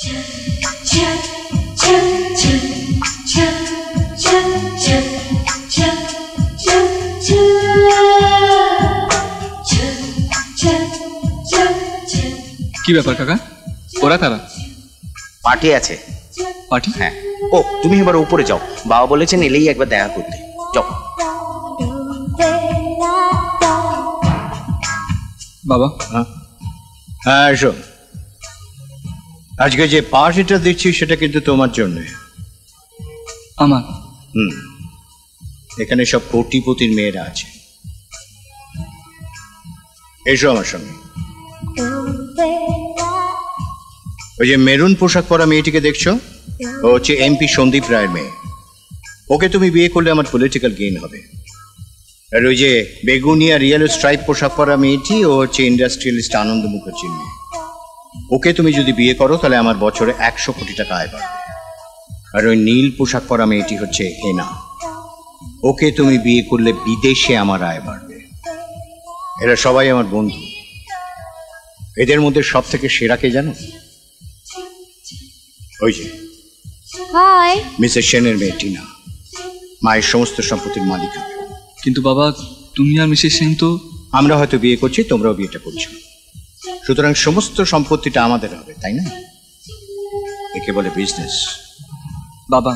কি ব্যাপার কাকা, ওরা কারা? পার্টি আছে। পার্টি? হ্যাঁ। ও তুমি এবার উপরে যাও, বাবা বলেছেন এলেই একবার দেখা করতে। যাও। বাবা। হ্যাঁ এসো। আজকে যে পার্টিটা দিচ্ছি সেটা কিন্তু তোমার জন্য। আমার? এখানে সব কোটিপতির মেয়েরা আছে। এসো আমার সঙ্গে। ওই যে মেরুন পোশাক পরা মেয়েটিকে দেখছো, ও হচ্ছে এমপি সন্দীপ রায়ের মেয়ে। ওকে তুমি বিয়ে করলে আমার পলিটিক্যাল গেইন হবে। আর ওই যে বেগুনিয়া রিয়েল স্ট্রাইপ পোশাক পরা মেয়েটি, ও হচ্ছে ইন্ডাস্ট্রিয়ালিস্ট আনন্দ মুখার্জির মেয়ে। ওকে তুমি যদি বিয়ে করো তাহলে আমার বছরে 100 কোটি টাকা আয় পাবে। আর ওই নীল পোশাক পরা মেয়েটি হচ্ছে হেনা। ওকে তুমি বিয়ে করলে বিদেশে আমার আয় বাড়বে। এরা সবাই আমার বন্ধু। এদের মধ্যে সব থেকে সেরা কে জানো? ওই যে হাই মিসেস সেনের মেয়ে টিনা, মায়ের সমস্ত সম্পত্তির মালিক হবে। কিন্তু বাবা, তুমি আর মিসেস সেন তো। আমরা হয়তো বিয়ে করছি, তোমরাও বিয়েটা করছো, সুতরাং সমস্ত সম্পত্তিটা আমাদের হবে, তাই না? একে বলে বিজনেস। বাবা,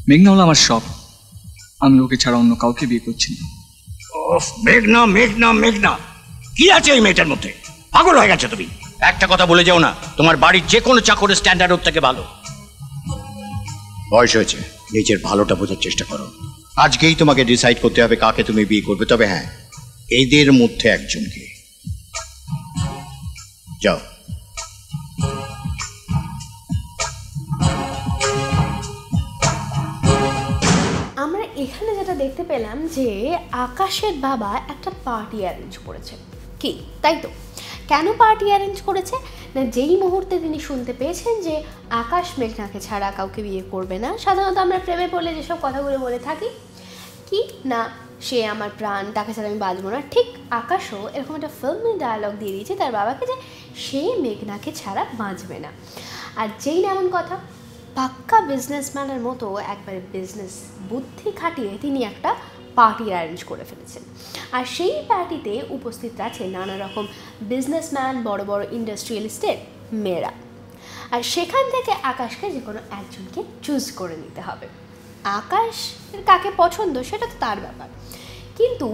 মেঘনা হলো আমার সব। আমি ওকে ছাড়া অন্য কাউকে বিয়ে করছি না। মেঘনা মেঘনা মেঘনা, কি আছে এই মেয়েটার মধ্যে? পাগল হয়ে গেছে তুমি। একটা কথা বলে যাও না, তোমার বাড়ির যে কোনো চাকরের স্ট্যান্ডার্ড ওর থেকে ভালো। বয়স হয়েছে, নিজের ভালোটা বোঝার চেষ্টা করো। আজকেই তোমাকে ডিসাইড করতে হবে কাকে তুমি বিয়ে করবে। তবে হ্যাঁ, এদের মধ্যে একজনকে। যাও। আমরা এখানে যেটা দেখতে পেলাম যে আকাশের বাবা একটা পার্টি অ্যারেঞ্জ করেছে। কি তাই তো? কেন পার্টি অ্যারেঞ্জ করেছে? না, যেই মুহূর্তে তিনি শুনতে পেয়েছেন যে আকাশ মেঘনাকে ছাড়া কাউকে বিয়ে করবে না। সাধারণত আমরা প্রেমে পড়লে যেসব কথাগুলো বলে থাকি, কি না সে আমার প্রাণ, তাকে ছাড়া আমি বাঁচবো না, ঠিক আকাশও এরকম একটা ফিল্মি ডায়ালগ দিয়ে দিয়েছে তার বাবাকে যে সে মেঘনাকে ছাড়া বাঁচবে না। আর যেই না এমন কথা, পাক্কা বিজনেসম্যানের মতো একবারে বিজনেস বুদ্ধি খাটিয়ে তিনি একটা পার্টি অ্যারেঞ্জ করে ফেলেছেন। আর সেই পার্টিতে উপস্থিত আছে নানা রকম বিজনেসম্যান, বড় বড় ইন্ডাস্ট্রিয়ালিস্টের মেয়েরা। আর সেখান থেকে আকাশকে যে কোনো একজনকে চুজ করে নিতে হবে। আকাশ কাকে পছন্দ সেটা তো তার ব্যাপার, কিন্তু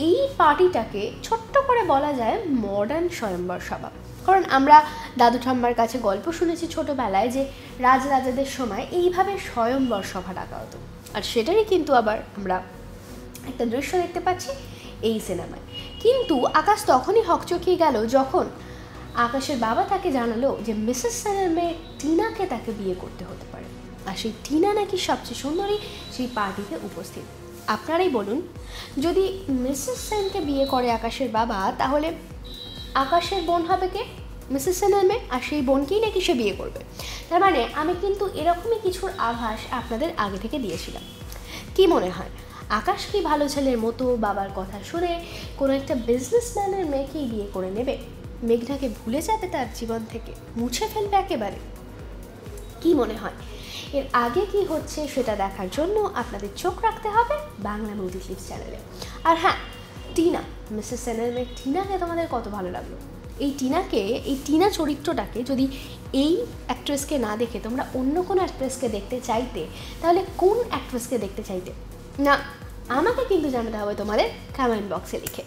এই পার্টিটাকে ছোট্ট করে বলা যায় মডার্ন স্বয়ম্বর সভা। কারণ আমরা দাদু ঠাম্মার কাছে গল্প শুনেছি ছোটোবেলায় যে রাজরাজাদের সময় এইভাবে স্বয়ম্বর সভা ডাকা হতো। আর সেটারই কিন্তু আবার আমরা একটা দৃশ্য দেখতে পাচ্ছি এই সিনেমায়। কিন্তু আকাশ তখনই হকচকিয়ে গেল যখন আকাশের বাবা তাকে জানালো যে মিসেস সেনের মেয়ে টিনাকে তাকে বিয়ে করতে হতে পারে। আর সেই টিনা নাকি সবচেয়ে সুন্দরী সেই পার্টিতে উপস্থিত। আপনারাই বলুন, যদি মিসেস সেনকে বিয়ে করে আকাশের বাবা, তাহলে আকাশের বোন হবে কে? মিসেস সেনের মেয়ে। আর সেই বোনকেই নাকি সে বিয়ে করবে। তার মানে আমি কিন্তু এরকমই কিছুর আভাস আপনাদের আগে থেকে দিয়েছিলাম। কি মনে হয়, আকাশ কি ভালো ছেলের মতো বাবার কথা শুনে কোনো একটা বিজনেসম্যানের মেয়েকেই বিয়ে করে নেবে? মেঘনাকে ভুলে যাবে, তার জীবন থেকে মুছে ফেলবে একেবারে? কি মনে হয়? এর আগে কি হচ্ছে সেটা দেখার জন্য আপনাদের চোখ রাখতে হবে বাংলা মুভি ক্লিপস চ্যানেলে। আর হ্যাঁ, টিনা, মিসেস সেনের মেয়ে টিনাকে তোমাদের কত ভালো লাগলো? এই টিনা চরিত্রটাকে যদি এই অ্যাক্ট্রেসকে না দেখে তোমরা অন্য কোনো অ্যাক্ট্রেসকে দেখতে চাইতে, তাহলে কোন অ্যাক্ট্রেসকে দেখতে চাইতে না আমাকে কিন্তু জানাতে হবে তোমাদের কমেন্ট বক্সে লিখে।